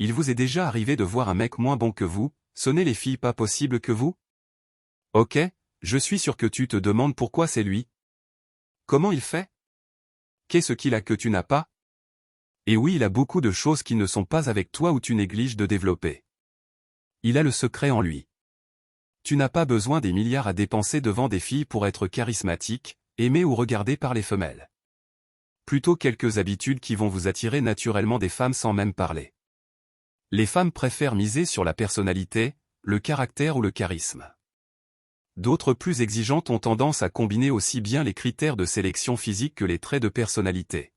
Il vous est déjà arrivé de voir un mec moins bon que vous, sonner les filles pas possible que vous? Ok, je suis sûr que tu te demandes pourquoi c'est lui. Comment il fait? Qu'est-ce qu'il a que tu n'as pas? Et oui, il a beaucoup de choses qui ne sont pas avec toi ou tu négliges de développer. Il a le secret en lui. Tu n'as pas besoin des milliards à dépenser devant des filles pour être charismatique, aimé ou regardé par les femelles. Plutôt quelques habitudes qui vont vous attirer naturellement des femmes sans même parler. Les femmes préfèrent miser sur la personnalité, le caractère ou le charisme. D'autres plus exigeantes ont tendance à combiner aussi bien les critères de sélection physique que les traits de personnalité.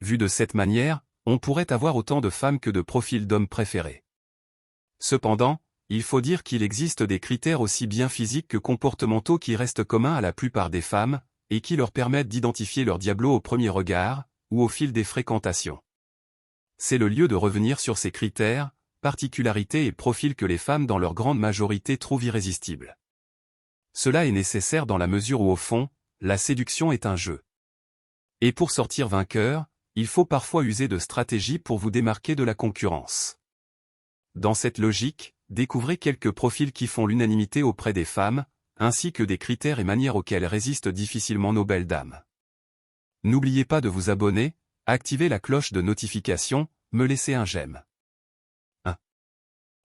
Vu de cette manière, on pourrait avoir autant de femmes que de profils d'hommes préférés. Cependant, il faut dire qu'il existe des critères aussi bien physiques que comportementaux qui restent communs à la plupart des femmes, et qui leur permettent d'identifier leur diablo au premier regard, ou au fil des fréquentations. C'est le lieu de revenir sur ces critères, particularités et profils que les femmes dans leur grande majorité trouvent irrésistibles. Cela est nécessaire dans la mesure où au fond, la séduction est un jeu. Et pour sortir vainqueur, il faut parfois user de stratégies pour vous démarquer de la concurrence. Dans cette logique, découvrez quelques profils qui font l'unanimité auprès des femmes, ainsi que des critères et manières auxquels résistent difficilement nos belles dames. N'oubliez pas de vous abonner, activer la cloche de notification, me laisser un j'aime. 1.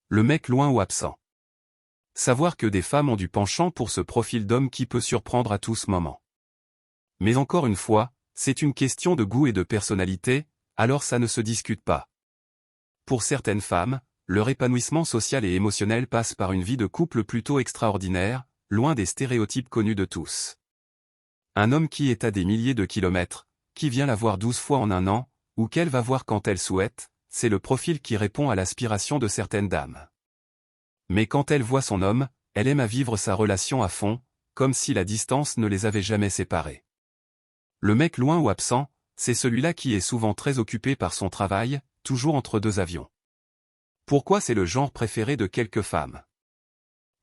Le mec loin ou absent. Savoir que des femmes ont du penchant pour ce profil d'homme qui peut surprendre à tout moment. Mais encore une fois, c'est une question de goût et de personnalité, alors ça ne se discute pas. Pour certaines femmes, leur épanouissement social et émotionnel passe par une vie de couple plutôt extraordinaire, loin des stéréotypes connus de tous. Un homme qui est à des milliers de kilomètres, qui vient la voir 12 fois en un an, ou qu'elle va voir quand elle souhaite, c'est le profil qui répond à l'aspiration de certaines dames. Mais quand elle voit son homme, elle aime à vivre sa relation à fond, comme si la distance ne les avait jamais séparés. Le mec loin ou absent, c'est celui-là qui est souvent très occupé par son travail, toujours entre deux avions. Pourquoi c'est le genre préféré de quelques femmes?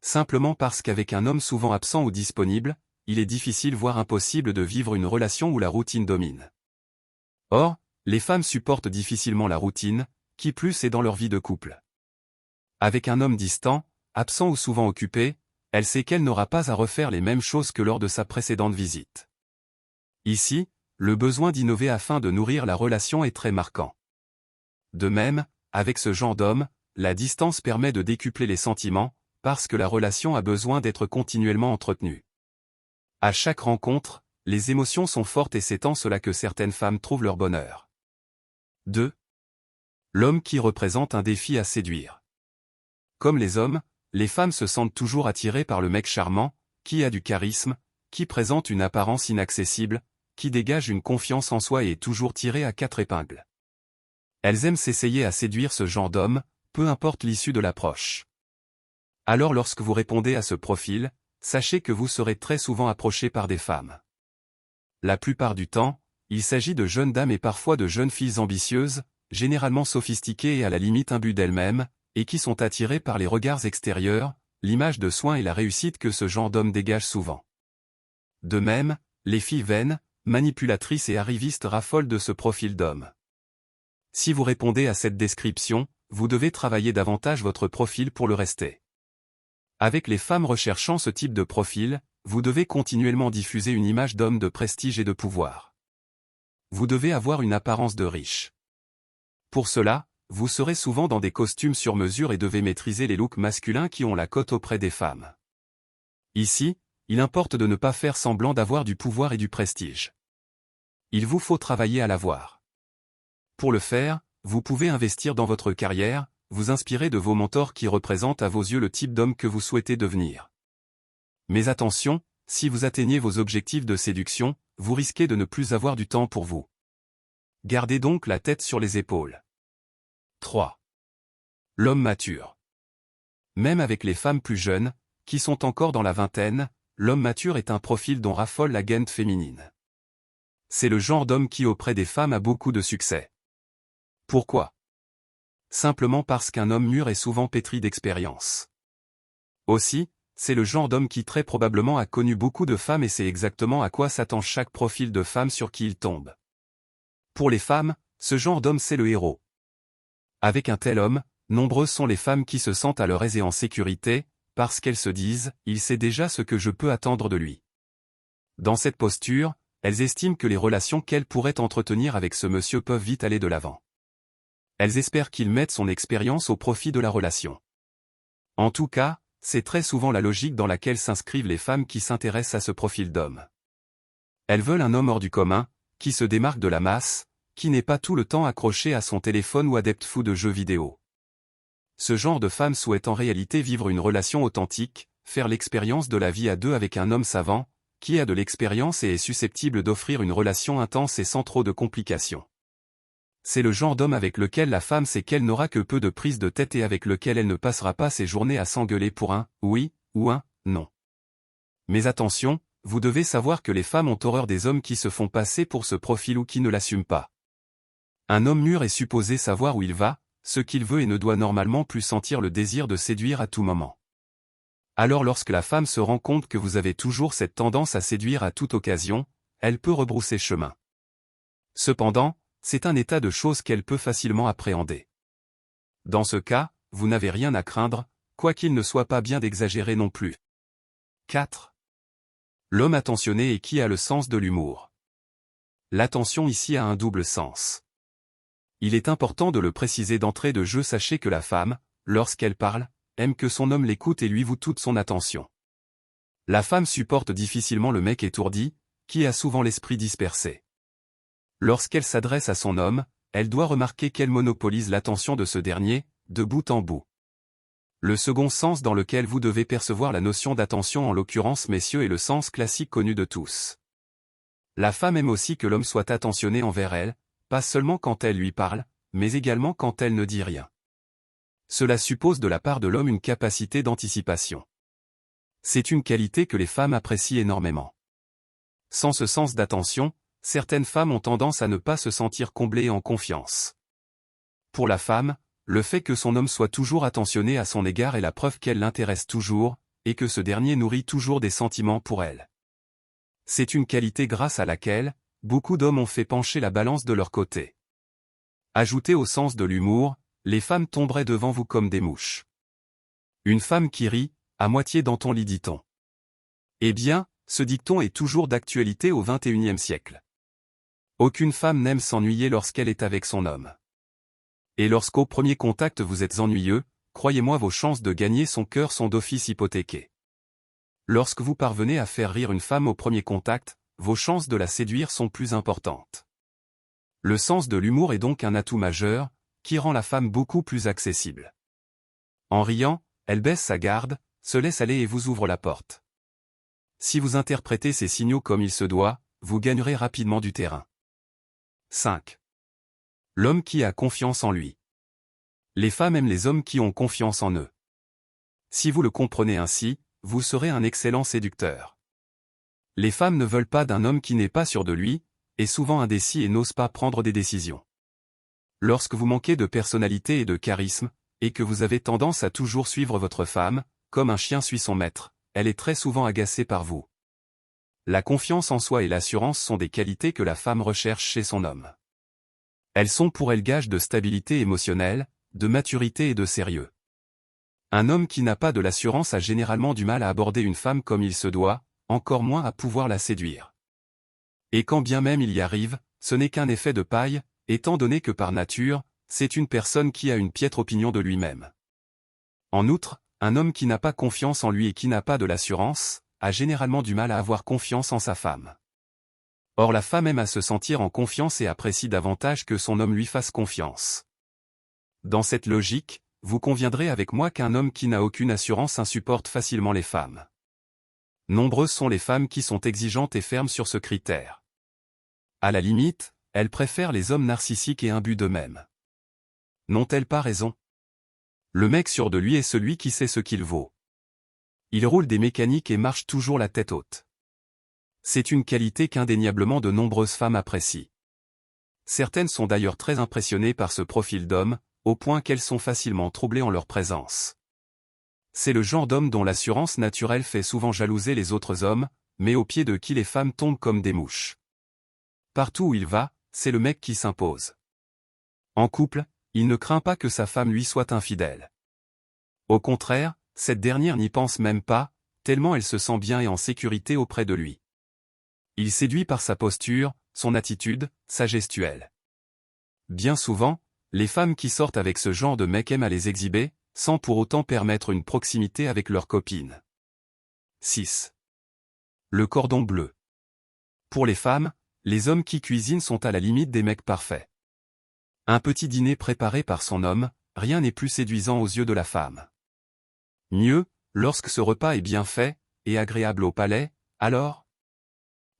Simplement parce qu'avec un homme souvent absent ou disponible, il est difficile voire impossible de vivre une relation où la routine domine. Or, les femmes supportent difficilement la routine, qui plus est dans leur vie de couple. Avec un homme distant, absent ou souvent occupé, elle sait qu'elle n'aura pas à refaire les mêmes choses que lors de sa précédente visite. Ici, le besoin d'innover afin de nourrir la relation est très marquant. De même, avec ce genre d'homme, la distance permet de décupler les sentiments, parce que la relation a besoin d'être continuellement entretenue. À chaque rencontre, les émotions sont fortes et c'est en cela que certaines femmes trouvent leur bonheur. 2. L'homme qui représente un défi à séduire. Comme les hommes, les femmes se sentent toujours attirées par le mec charmant, qui a du charisme, qui présente une apparence inaccessible, qui dégage une confiance en soi et est toujours tiré à quatre épingles. Elles aiment s'essayer à séduire ce genre d'homme, peu importe l'issue de l'approche. Alors lorsque vous répondez à ce profil, sachez que vous serez très souvent approché par des femmes. La plupart du temps, il s'agit de jeunes dames et parfois de jeunes filles ambitieuses, généralement sophistiquées et à la limite imbues d'elles-mêmes, et qui sont attirées par les regards extérieurs, l'image de soin et la réussite que ce genre d'homme dégage souvent. De même, les filles vaines, manipulatrices et arrivistes raffolent de ce profil d'homme. Si vous répondez à cette description, vous devez travailler davantage votre profil pour le rester. Avec les femmes recherchant ce type de profil, vous devez continuellement diffuser une image d'homme de prestige et de pouvoir. Vous devez avoir une apparence de riche. Pour cela, vous serez souvent dans des costumes sur mesure et devez maîtriser les looks masculins qui ont la cote auprès des femmes. Ici, il importe de ne pas faire semblant d'avoir du pouvoir et du prestige. Il vous faut travailler à l'avoir. Pour le faire, vous pouvez investir dans votre carrière, vous inspirer de vos mentors qui représentent à vos yeux le type d'homme que vous souhaitez devenir. Mais attention, si vous atteignez vos objectifs de séduction, vous risquez de ne plus avoir du temps pour vous. Gardez donc la tête sur les épaules. 3. L'homme mature. Même avec les femmes plus jeunes, qui sont encore dans la vingtaine, l'homme mature est un profil dont raffole la gente féminine. C'est le genre d'homme qui auprès des femmes a beaucoup de succès. Pourquoi? Simplement parce qu'un homme mûr est souvent pétri d'expérience. Aussi, c'est le genre d'homme qui très probablement a connu beaucoup de femmes et sait exactement à quoi s'attend chaque profil de femme sur qui il tombe. Pour les femmes, ce genre d'homme c'est le héros. Avec un tel homme, nombreuses sont les femmes qui se sentent à leur aise et en sécurité, parce qu'elles se disent « il sait déjà ce que je peux attendre de lui ». Dans cette posture, elles estiment que les relations qu'elles pourraient entretenir avec ce monsieur peuvent vite aller de l'avant. Elles espèrent qu'il mette son expérience au profit de la relation. En tout cas, c'est très souvent la logique dans laquelle s'inscrivent les femmes qui s'intéressent à ce profil d'homme. Elles veulent un homme hors du commun, qui se démarque de la masse, qui n'est pas tout le temps accroché à son téléphone ou adepte fou de jeux vidéo. Ce genre de femme souhaite en réalité vivre une relation authentique, faire l'expérience de la vie à deux avec un homme savant, qui a de l'expérience et est susceptible d'offrir une relation intense et sans trop de complications. C'est le genre d'homme avec lequel la femme sait qu'elle n'aura que peu de prise de tête et avec lequel elle ne passera pas ses journées à s'engueuler pour un « oui » ou un « non ». Mais attention, vous devez savoir que les femmes ont horreur des hommes qui se font passer pour ce profil ou qui ne l'assument pas. Un homme mûr est supposé savoir où il va, ce qu'il veut et ne doit normalement plus sentir le désir de séduire à tout moment. Alors lorsque la femme se rend compte que vous avez toujours cette tendance à séduire à toute occasion, elle peut rebrousser chemin. Cependant, c'est un état de choses qu'elle peut facilement appréhender. Dans ce cas, vous n'avez rien à craindre, quoiqu'il ne soit pas bien d'exagérer non plus. 4. L'homme attentionné et qui a le sens de l'humour. L'attention ici a un double sens. Il est important de le préciser d'entrée de jeu. Sachez que la femme, lorsqu'elle parle, aime que son homme l'écoute et lui voue toute son attention. La femme supporte difficilement le mec étourdi, qui a souvent l'esprit dispersé. Lorsqu'elle s'adresse à son homme, elle doit remarquer qu'elle monopolise l'attention de ce dernier, de bout en bout. Le second sens dans lequel vous devez percevoir la notion d'attention en l'occurrence messieurs est le sens classique connu de tous. La femme aime aussi que l'homme soit attentionné envers elle, pas seulement quand elle lui parle, mais également quand elle ne dit rien. Cela suppose de la part de l'homme une capacité d'anticipation. C'est une qualité que les femmes apprécient énormément. Sans ce sens d'attention, certaines femmes ont tendance à ne pas se sentir comblées et en confiance. Pour la femme, le fait que son homme soit toujours attentionné à son égard est la preuve qu'elle l'intéresse toujours, et que ce dernier nourrit toujours des sentiments pour elle. C'est une qualité grâce à laquelle, beaucoup d'hommes ont fait pencher la balance de leur côté. Ajoutez au sens de l'humour, les femmes tomberaient devant vous comme des mouches. Une femme qui rit, à moitié dans ton lit dit-on. Eh bien, ce dicton est toujours d'actualité au XXIe siècle. Aucune femme n'aime s'ennuyer lorsqu'elle est avec son homme. Et lorsqu'au premier contact vous êtes ennuyeux, croyez-moi vos chances de gagner son cœur sont d'office hypothéquées. Lorsque vous parvenez à faire rire une femme au premier contact, vos chances de la séduire sont plus importantes. Le sens de l'humour est donc un atout majeur, qui rend la femme beaucoup plus accessible. En riant, elle baisse sa garde, se laisse aller et vous ouvre la porte. Si vous interprétez ces signaux comme il se doit, vous gagnerez rapidement du terrain. 5. L'homme qui a confiance en lui. Les femmes aiment les hommes qui ont confiance en eux. Si vous le comprenez ainsi, vous serez un excellent séducteur. Les femmes ne veulent pas d'un homme qui n'est pas sûr de lui, est souvent indécis et n'ose pas prendre des décisions. Lorsque vous manquez de personnalité et de charisme, et que vous avez tendance à toujours suivre votre femme, comme un chien suit son maître, elle est très souvent agacée par vous. La confiance en soi et l'assurance sont des qualités que la femme recherche chez son homme. Elles sont pour elle gage de stabilité émotionnelle, de maturité et de sérieux. Un homme qui n'a pas de l'assurance a généralement du mal à aborder une femme comme il se doit, encore moins à pouvoir la séduire. Et quand bien même il y arrive, ce n'est qu'un effet de paille, étant donné que par nature, c'est une personne qui a une piètre opinion de lui-même. En outre, un homme qui n'a pas confiance en lui et qui n'a pas de l'assurance, a généralement du mal à avoir confiance en sa femme. Or la femme aime à se sentir en confiance et apprécie davantage que son homme lui fasse confiance. Dans cette logique, vous conviendrez avec moi qu'un homme qui n'a aucune assurance insupporte facilement les femmes. Nombreuses sont les femmes qui sont exigeantes et fermes sur ce critère. À la limite, elles préfèrent les hommes narcissiques et imbus d'eux-mêmes. N'ont-elles pas raison? Le mec sûr de lui est celui qui sait ce qu'il vaut. Il roule des mécaniques et marche toujours la tête haute. C'est une qualité qu'indéniablement de nombreuses femmes apprécient. Certaines sont d'ailleurs très impressionnées par ce profil d'homme, au point qu'elles sont facilement troublées en leur présence. C'est le genre d'homme dont l'assurance naturelle fait souvent jalouser les autres hommes, mais au pied de qui les femmes tombent comme des mouches. Partout où il va, c'est le mec qui s'impose. En couple, il ne craint pas que sa femme lui soit infidèle. Au contraire, cette dernière n'y pense même pas, tellement elle se sent bien et en sécurité auprès de lui. Il séduit par sa posture, son attitude, sa gestuelle. Bien souvent, les femmes qui sortent avec ce genre de mec aiment à les exhiber, sans pour autant permettre une proximité avec leurs copines. 6. Le cordon bleu. Pour les femmes, les hommes qui cuisinent sont à la limite des mecs parfaits. Un petit dîner préparé par son homme, rien n'est plus séduisant aux yeux de la femme. Mieux, lorsque ce repas est bien fait, et agréable au palais, alors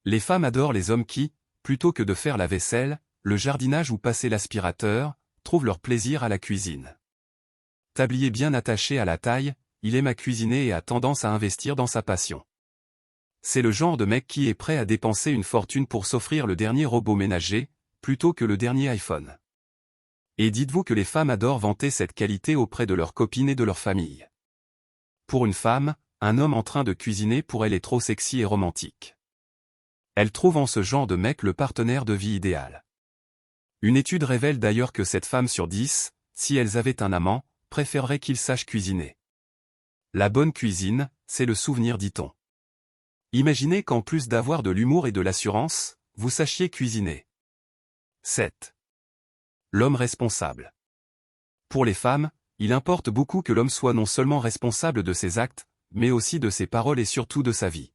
les femmes adorent les hommes qui, plutôt que de faire la vaisselle, le jardinage ou passer l'aspirateur, trouvent leur plaisir à la cuisine. Tablier bien attaché à la taille, il aime à cuisiner et a tendance à investir dans sa passion. C'est le genre de mec qui est prêt à dépenser une fortune pour s'offrir le dernier robot ménager, plutôt que le dernier iPhone. Et dites-vous que les femmes adorent vanter cette qualité auprès de leurs copines et de leur famille. Pour une femme, un homme en train de cuisiner pour elle est trop sexy et romantique. Elle trouve en ce genre de mec le partenaire de vie idéal. Une étude révèle d'ailleurs que 7 femmes sur 10, si elles avaient un amant, préféreraient qu'il sache cuisiner. La bonne cuisine, c'est le souvenir, dit-on. Imaginez qu'en plus d'avoir de l'humour et de l'assurance, vous sachiez cuisiner. 7. L'homme responsable. Pour les femmes, il importe beaucoup que l'homme soit non seulement responsable de ses actes, mais aussi de ses paroles et surtout de sa vie.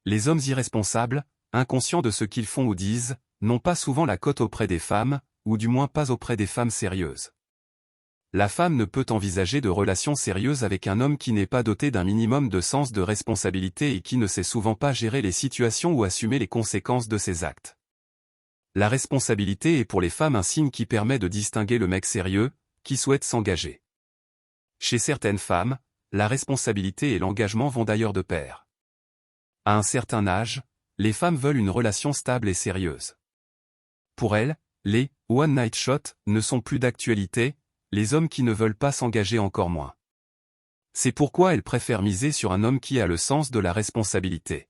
Les hommes irresponsables, inconscients de ce qu'ils font ou disent, n'ont pas souvent la cote auprès des femmes, ou du moins pas auprès des femmes sérieuses. La femme ne peut envisager de relations sérieuses avec un homme qui n'est pas doté d'un minimum de sens de responsabilité et qui ne sait souvent pas gérer les situations ou assumer les conséquences de ses actes. La responsabilité est pour les femmes un signe qui permet de distinguer le mec sérieux, qui souhaite s'engager. Chez certaines femmes, la responsabilité et l'engagement vont d'ailleurs de pair. À un certain âge, les femmes veulent une relation stable et sérieuse. Pour elles, les « one-night shots » ne sont plus d'actualité, les hommes qui ne veulent pas s'engager encore moins. C'est pourquoi elles préfèrent miser sur un homme qui a le sens de la responsabilité.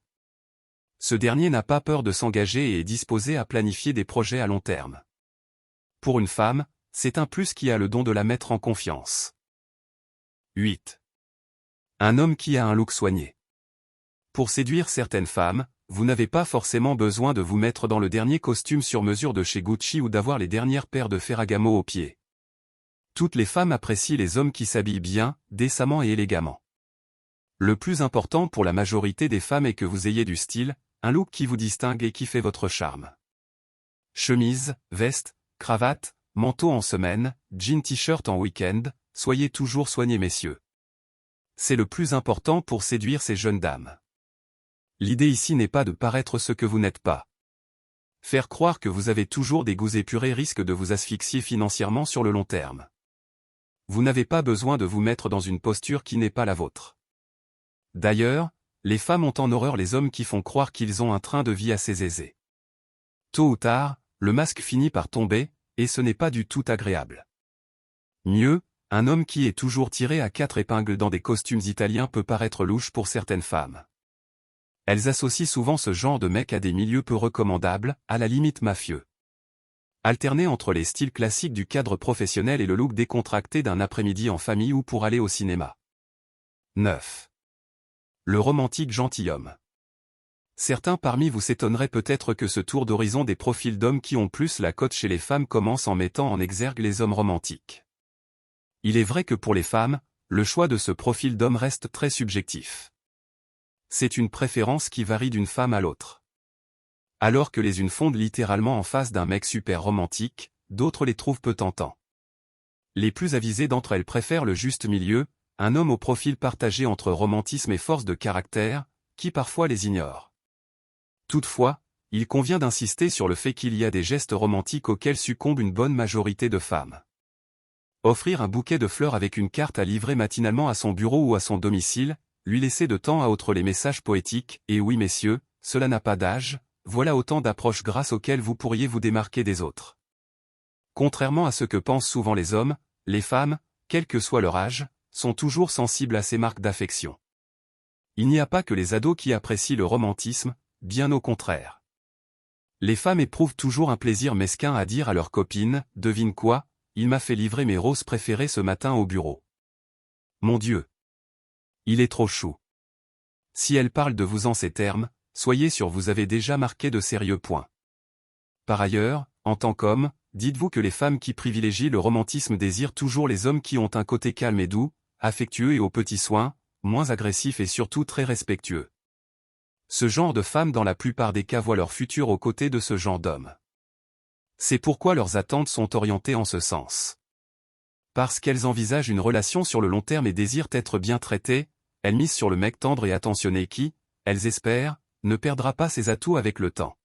Ce dernier n'a pas peur de s'engager et est disposé à planifier des projets à long terme. Pour une femme, c'est un plus qui a le don de la mettre en confiance. 8. Un homme qui a un look soigné. Pour séduire certaines femmes, vous n'avez pas forcément besoin de vous mettre dans le dernier costume sur mesure de chez Gucci ou d'avoir les dernières paires de Ferragamo aux pieds. Toutes les femmes apprécient les hommes qui s'habillent bien, décemment et élégamment. Le plus important pour la majorité des femmes est que vous ayez du style, un look qui vous distingue et qui fait votre charme. Chemise, veste, cravate, manteau en semaine, jean t-shirt en week-end, soyez toujours soignés messieurs. C'est le plus important pour séduire ces jeunes dames. L'idée ici n'est pas de paraître ce que vous n'êtes pas. Faire croire que vous avez toujours des goûts épurés risque de vous asphyxier financièrement sur le long terme. Vous n'avez pas besoin de vous mettre dans une posture qui n'est pas la vôtre. D'ailleurs, les femmes ont en horreur les hommes qui font croire qu'ils ont un train de vie assez aisé. Tôt ou tard, le masque finit par tomber, et ce n'est pas du tout agréable. Mieux, un homme qui est toujours tiré à 4 épingles dans des costumes italiens peut paraître louche pour certaines femmes. Elles associent souvent ce genre de mec à des milieux peu recommandables, à la limite mafieux. Alterner entre les styles classiques du cadre professionnel et le look décontracté d'un après-midi en famille ou pour aller au cinéma. 9. Le romantique gentilhomme. Certains parmi vous s'étonneraient peut-être que ce tour d'horizon des profils d'hommes qui ont plus la cote chez les femmes commence en mettant en exergue les hommes romantiques. Il est vrai que pour les femmes, le choix de ce profil d'homme reste très subjectif. C'est une préférence qui varie d'une femme à l'autre. Alors que les unes fondent littéralement en face d'un mec super romantique, d'autres les trouvent peu tentants. Les plus avisées d'entre elles préfèrent le juste milieu, un homme au profil partagé entre romantisme et force de caractère, qui parfois les ignore. Toutefois, il convient d'insister sur le fait qu'il y a des gestes romantiques auxquels succombe une bonne majorité de femmes. Offrir un bouquet de fleurs avec une carte à livrer matinalement à son bureau ou à son domicile, lui laisser de temps à autre les messages poétiques, et oui messieurs, cela n'a pas d'âge, voilà autant d'approches grâce auxquelles vous pourriez vous démarquer des autres. Contrairement à ce que pensent souvent les hommes, les femmes, quel que soit leur âge, sont toujours sensibles à ces marques d'affection. Il n'y a pas que les ados qui apprécient le romantisme, bien au contraire. Les femmes éprouvent toujours un plaisir mesquin à dire à leurs copines, devine quoi, il m'a fait livrer mes roses préférées ce matin au bureau. Mon Dieu! Il est trop chou. Si elle parle de vous en ces termes, soyez sûr vous avez déjà marqué de sérieux points. Par ailleurs, en tant qu'homme, dites-vous que les femmes qui privilégient le romantisme désirent toujours les hommes qui ont un côté calme et doux, affectueux et aux petits soins, moins agressifs et surtout très respectueux. Ce genre de femmes dans la plupart des cas voient leur futur aux côtés de ce genre d'hommes. C'est pourquoi leurs attentes sont orientées en ce sens. Parce qu'elles envisagent une relation sur le long terme et désirent être bien traitées, elles misent sur le mec tendre et attentionné qui, elles espèrent, ne perdra pas ses atouts avec le temps.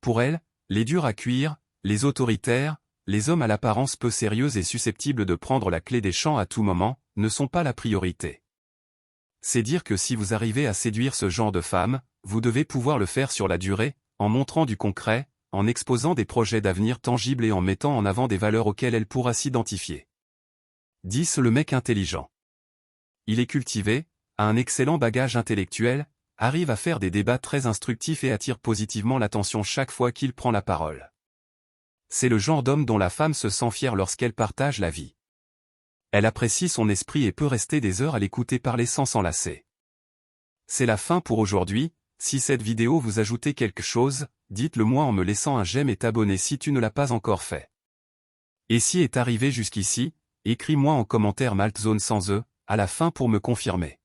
Pour elles, les durs à cuire, les autoritaires, les hommes à l'apparence peu sérieuse et susceptibles de prendre la clé des champs à tout moment, ne sont pas la priorité. C'est dire que si vous arrivez à séduire ce genre de femme, vous devez pouvoir le faire sur la durée, en montrant du concret, en exposant des projets d'avenir tangibles et en mettant en avant des valeurs auxquelles elle pourra s'identifier. 10. Le mec intelligent. Il est cultivé, a un excellent bagage intellectuel, arrive à faire des débats très instructifs et attire positivement l'attention chaque fois qu'il prend la parole. C'est le genre d'homme dont la femme se sent fière lorsqu'elle partage la vie. Elle apprécie son esprit et peut rester des heures à l'écouter parler sans s'en lasser. C'est la fin pour aujourd'hui. Si cette vidéo vous ajoute quelque chose, dites-le moi en me laissant un j'aime et t'abonner si tu ne l'as pas encore fait. Et si est arrivé jusqu'ici, écris-moi en commentaire Maltzone sans E, à la fin pour me confirmer.